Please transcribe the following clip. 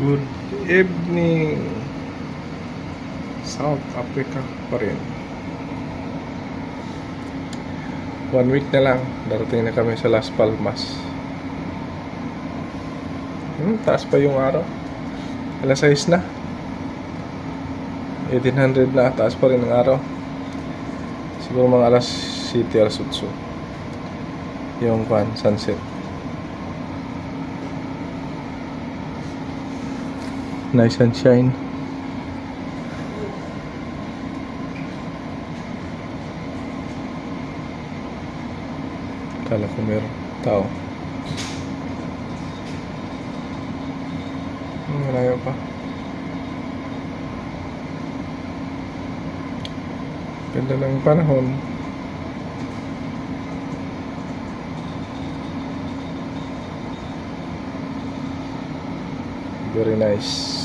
Good evening, South Africa pa rin. 1 week na lang, darating na kami sa Las Palmas. Taas pa yung araw. Alas 6 na. 1800 na, taas pa rin ang araw. Siguro mga alas 7, alas 8 yung sunset. Nice sunshine. Kala ko meron tao. Malayo pa. Ganda ng panahon. Very nice.